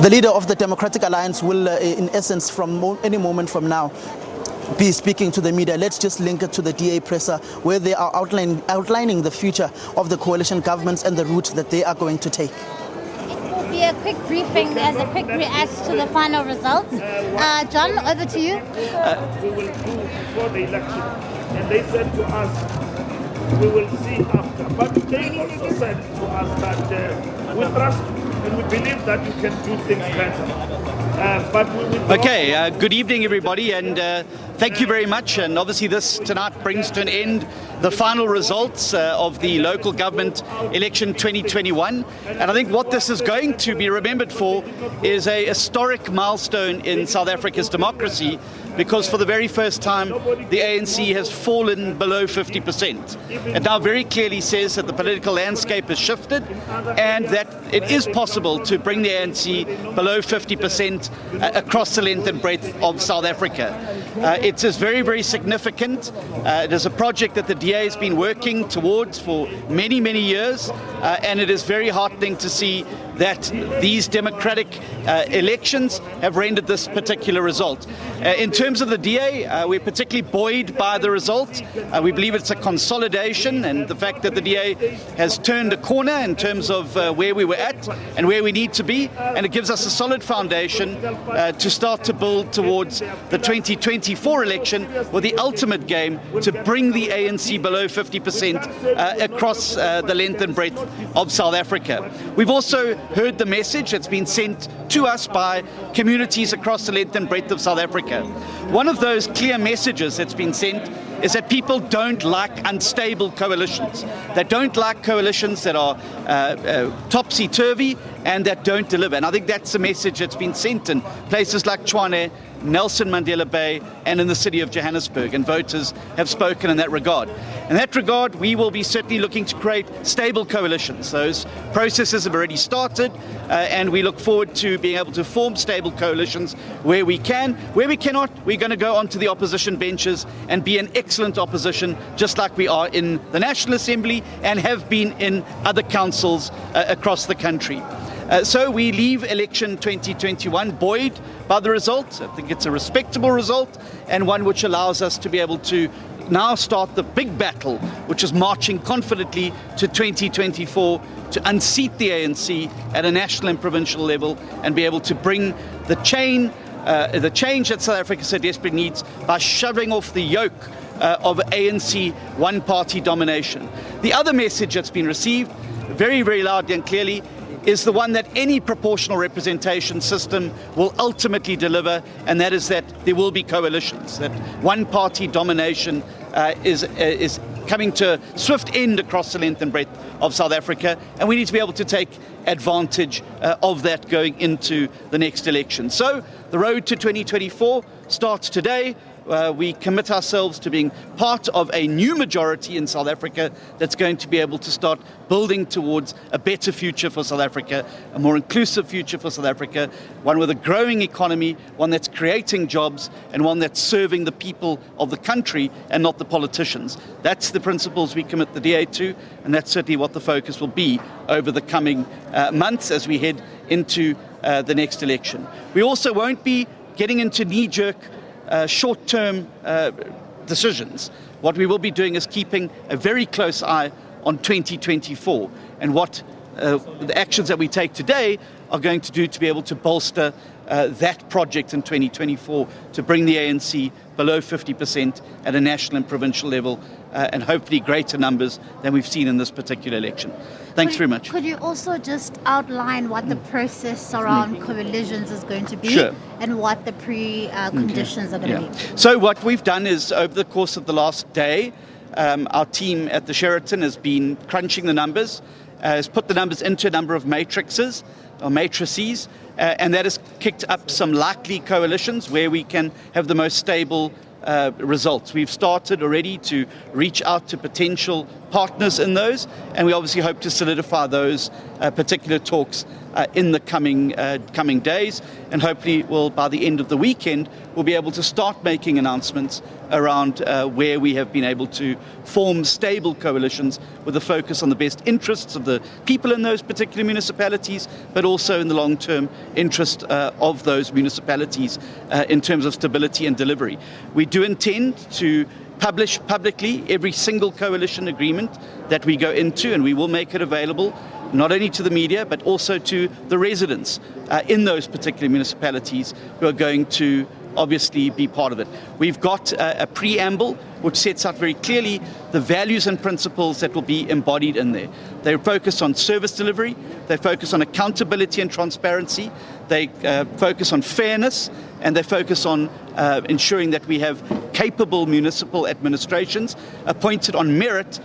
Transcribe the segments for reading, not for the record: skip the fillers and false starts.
The leader of the Democratic Alliance will, in essence, from any moment from now, be speaking to the media. Let's just link it to the DA presser, where they are outlining the future of the coalition governments and the route that they are going to take. It will be a quick briefing as a quick react to the final results. John, over to you. We will do before the election, and they said to us, we will see after. But they also said to us that we trust and we believe that you can do things better. Okay, good evening everybody, and thank you very much. And obviously this tonight brings to an end the final results of the local government election 2021. And I think what this is going to be remembered for is a historic milestone in South Africa's democracy, because for the very first time the ANC has fallen below 50%. It now very clearly says that the political landscape has shifted and that it is possible to bring the ANC below 50% across the length and breadth of South Africa. It is very, very significant. It is a project that the DA has been working towards for many, many years, and it is very heartening to see that these democratic elections have rendered this particular result. In terms of the DA, we're particularly buoyed by the result. We believe it's a consolidation, and the fact that the DA has turned a corner in terms of where we were at and where we need to be, and it gives us a solid foundation to start to build towards the 2024 election, with the ultimate game to bring the ANC below 50% across the length and breadth of South Africa. We've also heard the message that's been sent to us by communities across the length and breadth of South Africa. One of those clear messages that's been sent is that people don't like unstable coalitions. They don't like coalitions that are topsy-turvy and that don't deliver. And I think that's the message that's been sent in places like Tshwane, Nelson Mandela Bay, and in the city of Johannesburg, and voters have spoken in that regard. In that regard, we will be certainly looking to create stable coalitions. Those processes have already started, and we look forward to being able to form stable coalitions where we can. Where we cannot, we're going to go onto the opposition benches and be an excellent opposition, just like we are in the National Assembly and have been in other councils across the country. So we leave election 2021 buoyed by the result. I think it's a respectable result, and one which allows us to be able to now start the big battle, which is marching confidently to 2024 to unseat the ANC at a national and provincial level and be able to bring the change that South Africa so desperately needs by shoving off the yoke of ANC one-party domination. The other message that's been received very, very loudly and clearly is the one that any proportional representation system will ultimately deliver, and that is that there will be coalitions, that one-party domination is coming to a swift end across the length and breadth of South Africa, and we need to be able to take advantage of that going into the next election. So the road to 2024 starts today. We commit ourselves to being part of a new majority in South Africa that's going to be able to start building towards a better future for South Africa, a more inclusive future for South Africa, one with a growing economy, one that's creating jobs, and one that's serving the people of the country and not the politicians. That's the principles we commit the DA to, and that's certainly what the focus will be over the coming months as we head into the next election. We also won't be getting into knee-jerk short-term decisions. What we will be doing is keeping a very close eye on 2024 and what the actions that we take today are going to do to be able to bolster that project in 2024 to bring the ANC below 50% at a national and provincial level, and hopefully greater numbers than we've seen in this particular election. Thanks very much. Could you also just outline what the process around coalitions is going to be? Sure. And what the preconditions are going to be? So what we've done is, over the course of the last day, our team at the Sheraton has been crunching the numbers, has put the numbers into a number of matrices, and that has kicked up some likely coalitions where we can have the most stable results. We've started already to reach out to potential partners in those, and we obviously hope to solidify those particular talks in the coming days, and hopefully by the end of the weekend we'll be able to start making announcements around where we have been able to form stable coalitions with a focus on the best interests of the people in those particular municipalities, but also in the long-term interest of those municipalities in terms of stability and delivery. We do intend to publish publicly every single coalition agreement that we go into, and we will make it available not only to the media but also to the residents in those particular municipalities who are going to obviously be part of it. We've got a preamble which sets out very clearly the values and principles that will be embodied in there. They focus on service delivery, they focus on accountability and transparency, they focus on fairness, and they focus on ensuring that we have capable municipal administrations appointed on merit,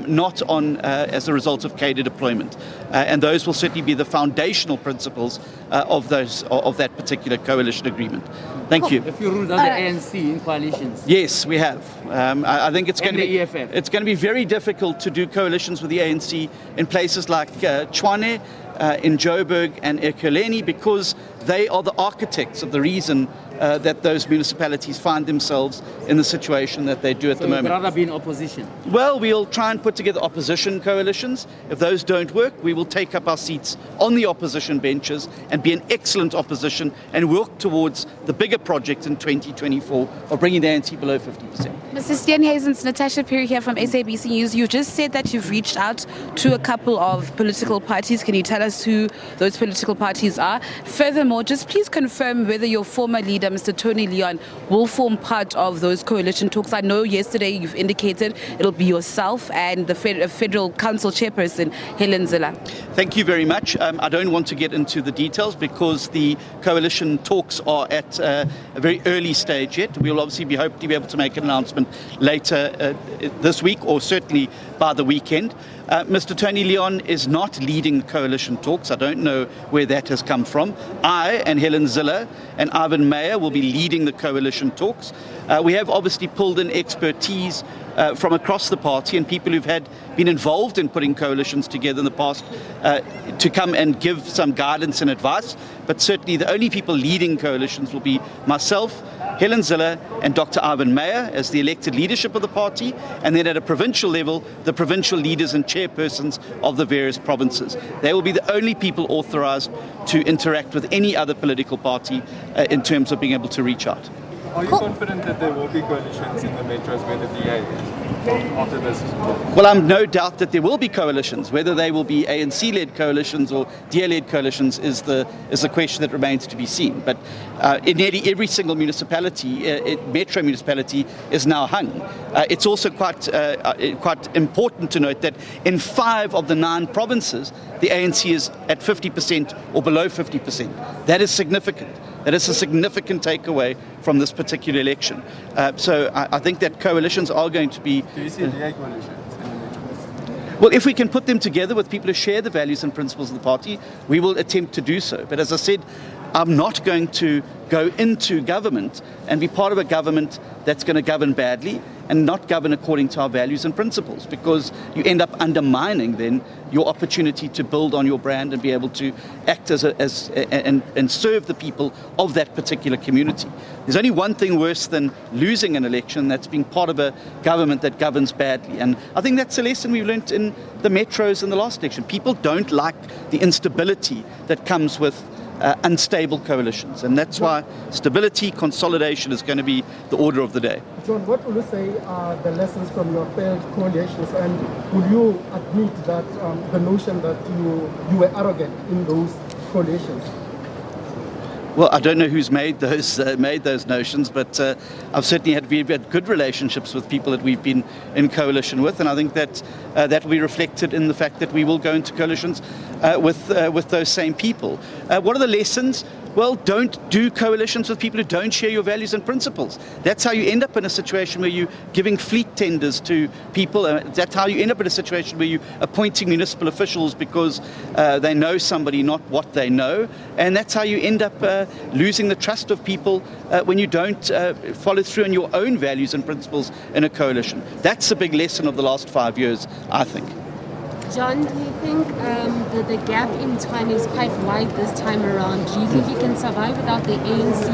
not on as a result of cadre deployment. And those will certainly be the foundational principles of that particular coalition agreement. Thank you. If you ruled out the ANC in coalitions? Yes, we have. I think it's going to be very difficult to do coalitions with the ANC in places like Tshwane, in Joburg and Ekurhuleni, because they are the architects of the reason that those municipalities find themselves in the situation that they do at the moment. So you'd rather be in opposition? Well, we'll try and put together opposition coalitions. If those don't work, we will take up our seats on the opposition benches and be an excellent opposition and work towards the bigger project in 2024 of bringing the ANC below 50%. Mr. Steenhuisen, Natasha Perry here from SABC News. You just said that you've reached out to a couple of political parties. Can you tell us who those political parties are? Furthermore, just please confirm whether your former leader, Mr. Tony Leon, will form part of those coalition talks. I know yesterday you've indicated it'll be yourself and the Federal Council Chairperson, Helen Zille. Thank you very much. I don't want to get into the details because the coalition talks are at a very early stage yet. We'll obviously hope to be able to make an announcement later this week, or certainly by the weekend. Mr. Tony Leon is not leading coalition talks. I don't know where that has come from. I and Helen Zille and Ivan Meyer will be leading the coalition talks. We have obviously pulled in expertise from across the party and people who've been involved in putting coalitions together in the past to come and give some guidance and advice. But certainly the only people leading coalitions will be myself, Helen Zille and Dr. Ivan Meyer as the elected leadership of the party, and then at a provincial level, the provincial leaders and chairpersons of the various provinces. They will be the only people authorised to interact with any other political party in terms of being able to reach out. Are you confident that there will be coalitions in the metros where the DA after this? Well, I'm no doubt that there will be coalitions. Whether they will be ANC-led coalitions or DA-led coalitions is the question that remains to be seen. But in nearly every single municipality, metro municipality, is now hung. It's also quite important to note that in 5 of the 9 provinces, the ANC is at 50% or below 50%. That is significant. That is a significant takeaway from this particular election. So I think that coalitions are going to be... Do you see DA coalitions in the metros? Well, if we can put them together with people who share the values and principles of the party, we will attempt to do so. But as I said, I'm not going to go into government and be part of a government that's going to govern badly and not govern according to our values and principles, because you end up undermining then your opportunity to build on your brand and be able to act and serve the people of that particular community. There's only one thing worse than losing an election, that's being part of a government that governs badly. And I think that's a lesson we've learnt in the metros in the last election. People don't like the instability that comes with unstable coalitions, and that's why stability, consolidation is going to be the order of the day. John, what will you say are the lessons from your failed coalitions, and will you admit that the notion that you were arrogant in those coalitions? Well, I don't know who's made those notions, but we've had good relationships with people that we've been in coalition with, and I think that that will be reflected in the fact that we will go into coalitions with those same people. What are the lessons? Well, don't do coalitions with people who don't share your values and principles. That's how you end up in a situation where you're giving fleet tenders to people. That's how you end up in a situation where you're appointing municipal officials because they know somebody, not what they know. And that's how you end up losing the trust of people when you don't follow through on your own values and principles in a coalition. That's a big lesson of the last 5 years, I think. John, do you think the gap in time is quite wide this time around? Do you think you can survive without the ANC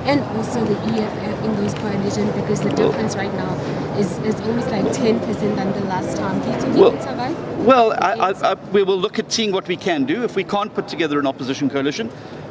and also the EFF in those coalitions? Because the difference right now is almost like 10% than the last time. Do you think you can survive? Well, we will look at seeing what we can do. If we can't put together an opposition coalition,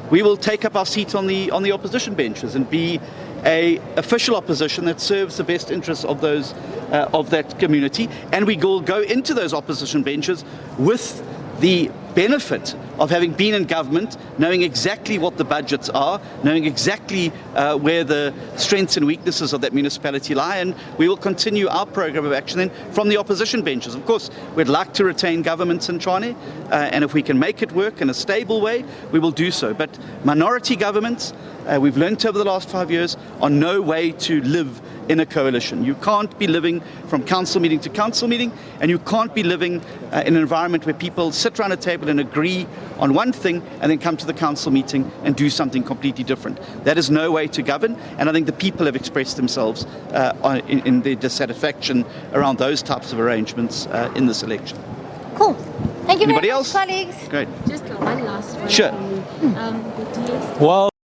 we will take up our seat on the opposition benches and be a official opposition that serves the best interests of those of that community, and we will go into those opposition benches with the benefit of having been in government, knowing exactly what the budgets are, knowing exactly where the strengths and weaknesses of that municipality lie, and we will continue our program of action then from the opposition benches. Of course, we'd like to retain governments in Tshwane, and if we can make it work in a stable way, we will do so. But minority governments, we've learned over the last 5 years, are no way to live in a coalition. You can't be living from council meeting to council meeting, and you can't be living in an environment where people sit around a table and agree on one thing and then come to the council meeting and do something completely different. That is no way to govern, and I think the people have expressed themselves in their dissatisfaction around those types of arrangements in this election. Cool. Thank you Anybody very much, else? colleagues. Great. Just one last one. Sure. The DA Well.